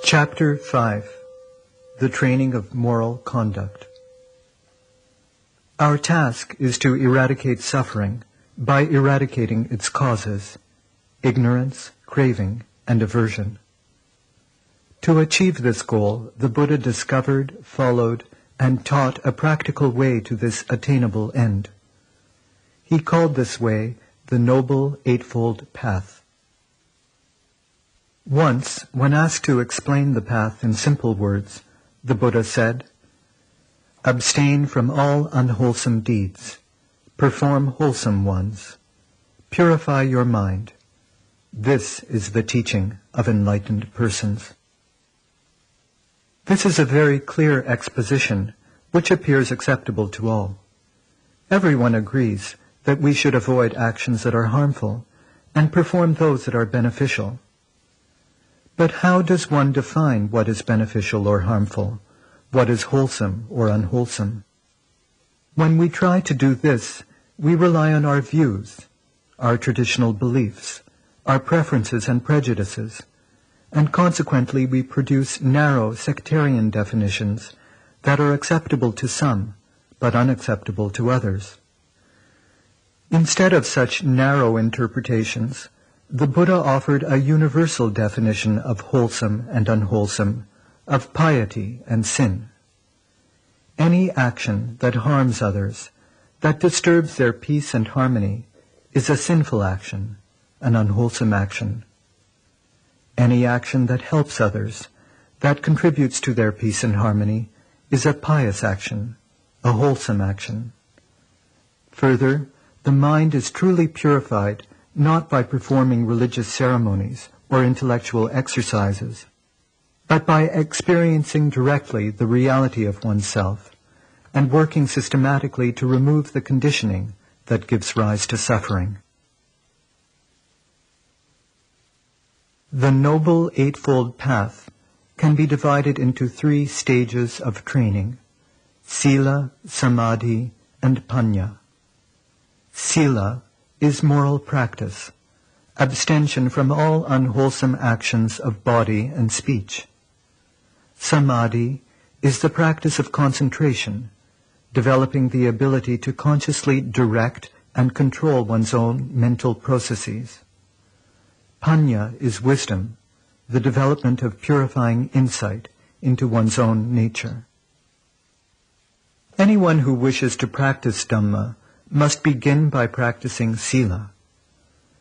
Chapter 5. The Training of Moral Conduct. Our task is to eradicate suffering by eradicating its causes, ignorance, craving, and aversion. To achieve this goal, the Buddha discovered, followed, and taught a practical way to this attainable end. He called this way the Noble Eightfold Path. Once, when asked to explain the path in simple words, the Buddha said, "Abstain from all unwholesome deeds. Perform wholesome ones. Purify your mind. This is the teaching of enlightened persons." This is a very clear exposition, which appears acceptable to all. Everyone agrees that we should avoid actions that are harmful and perform those that are beneficial. But how does one define what is beneficial or harmful, what is wholesome or unwholesome? When we try to do this, we rely on our views, our traditional beliefs, our preferences and prejudices, and consequently we produce narrow sectarian definitions that are acceptable to some, but unacceptable to others. Instead of such narrow interpretations, the Buddha offered a universal definition of wholesome and unwholesome, of piety and sin. Any action that harms others, that disturbs their peace and harmony, is a sinful action, an unwholesome action. Any action that helps others, that contributes to their peace and harmony, is a pious action, a wholesome action. Further, the mind is truly purified not by performing religious ceremonies or intellectual exercises, but by experiencing directly the reality of oneself and working systematically to remove the conditioning that gives rise to suffering. The Noble Eightfold Path can be divided into 3 stages of training: Sila, Samadhi, and Panya. Sila is moral practice, abstention from all unwholesome actions of body and speech. Samadhi is the practice of concentration, developing the ability to consciously direct and control one's own mental processes. Panya is wisdom, the development of purifying insight into one's own nature. Anyone who wishes to practice Dhamma must begin by practicing Sila.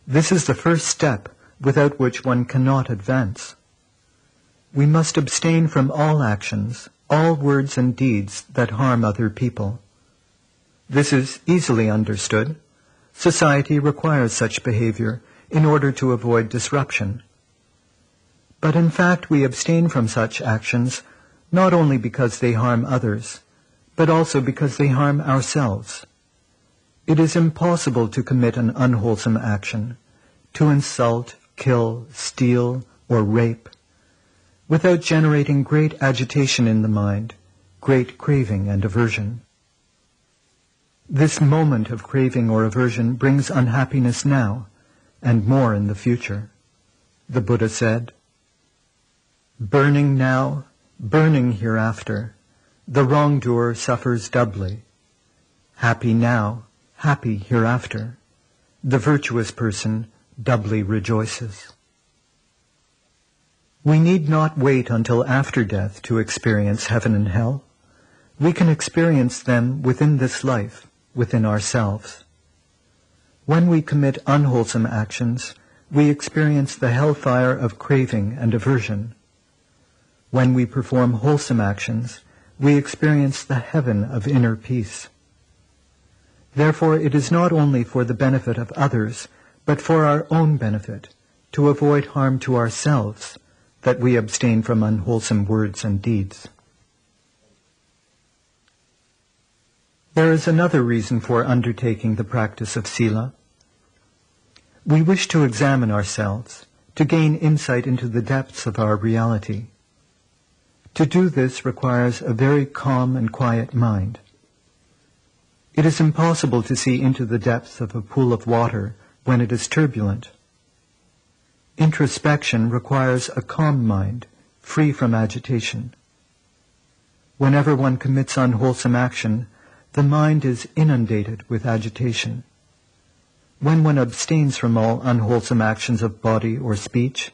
This is the first step without which one cannot advance. We must abstain from all actions, all words and deeds that harm other people. This is easily understood. Society requires such behavior in order to avoid disruption. But in fact we abstain from such actions not only because they harm others, but also because they harm ourselves. It is impossible to commit an unwholesome action, to insult, kill, steal, or rape, without generating great agitation in the mind, great craving and aversion. This moment of craving or aversion brings unhappiness now, and more in the future. The Buddha said, "Burning now, burning hereafter, the wrongdoer suffers doubly. Happy now, happy hereafter, the virtuous person doubly rejoices." We need not wait until after death to experience heaven and hell. We can experience them within this life, within ourselves. When we commit unwholesome actions, we experience the hellfire of craving and aversion. When we perform wholesome actions, we experience the heaven of inner peace. Therefore, it is not only for the benefit of others, but for our own benefit, to avoid harm to ourselves, that we abstain from unwholesome words and deeds. There is another reason for undertaking the practice of Sila. We wish to examine ourselves, to gain insight into the depths of our reality. To do this requires a very calm and quiet mind. It is impossible to see into the depths of a pool of water when it is turbulent. Introspection requires a calm mind, free from agitation. Whenever one commits unwholesome action, the mind is inundated with agitation. When one abstains from all unwholesome actions of body or speech,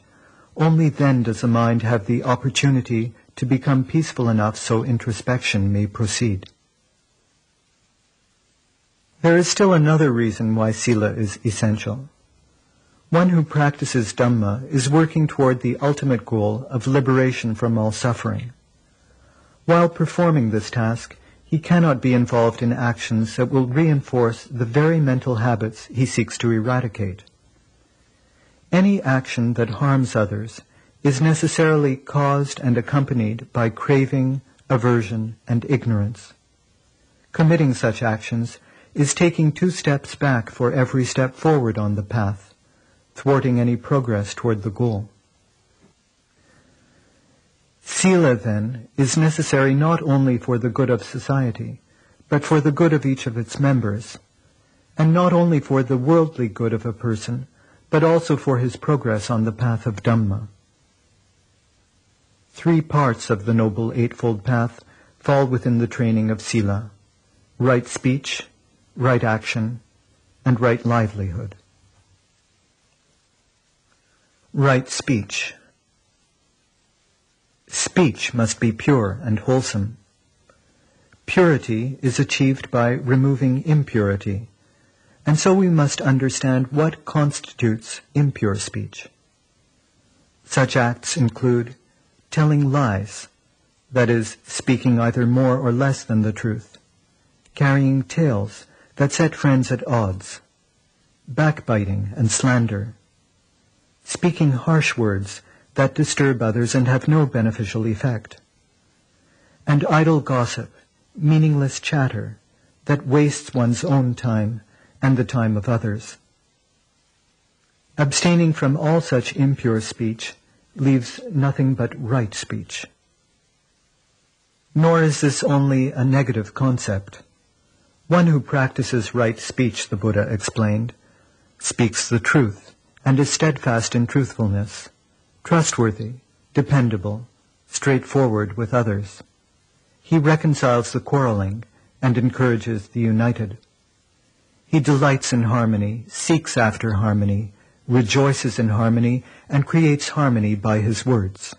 only then does the mind have the opportunity to become peaceful enough so introspection may proceed. There is still another reason why Sila is essential. One who practices Dhamma is working toward the ultimate goal of liberation from all suffering. While performing this task, he cannot be involved in actions that will reinforce the very mental habits he seeks to eradicate. Any action that harms others is necessarily caused and accompanied by craving, aversion, and ignorance. Committing such actions is taking 2 steps back for every step forward on the path, thwarting any progress toward the goal. Sila, then, is necessary not only for the good of society, but for the good of each of its members, and not only for the worldly good of a person, but also for his progress on the path of Dhamma. 3 parts of the Noble Eightfold Path fall within the training of Sila: right speech, right action, and right livelihood. Right speech. Speech must be pure and wholesome. Purity is achieved by removing impurity, and so we must understand what constitutes impure speech. Such acts include telling lies, that is, speaking either more or less than the truth, carrying tales that set friends at odds, backbiting and slander, speaking harsh words that disturb others and have no beneficial effect, and idle gossip, meaningless chatter that wastes one's own time and the time of others. Abstaining from all such impure speech leaves nothing but right speech. Nor is this only a negative concept. One who practices right speech, the Buddha explained, speaks the truth and is steadfast in truthfulness, trustworthy, dependable, straightforward with others. He reconciles the quarreling and encourages the united. He delights in harmony, seeks after harmony, rejoices in harmony, and creates harmony by his words.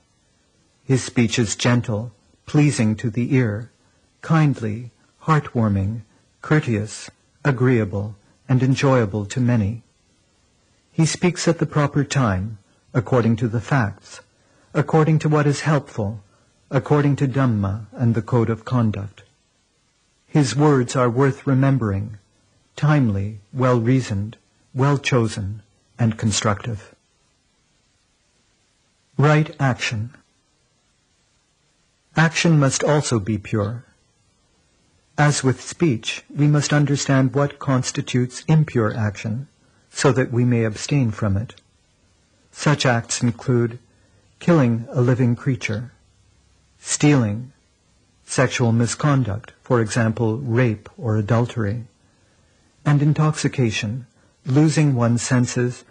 His speech is gentle, pleasing to the ear, kindly, heartwarming, courteous, agreeable, and enjoyable to many. He speaks at the proper time, according to the facts, according to what is helpful, according to Dhamma and the code of conduct. His words are worth remembering, timely, well-reasoned, well-chosen, and constructive. Right action. Action must also be pure. As with speech, we must understand what constitutes impure action, so that we may abstain from it. Such acts include killing a living creature, stealing, sexual misconduct, for example, rape or adultery, and intoxication, losing one's senses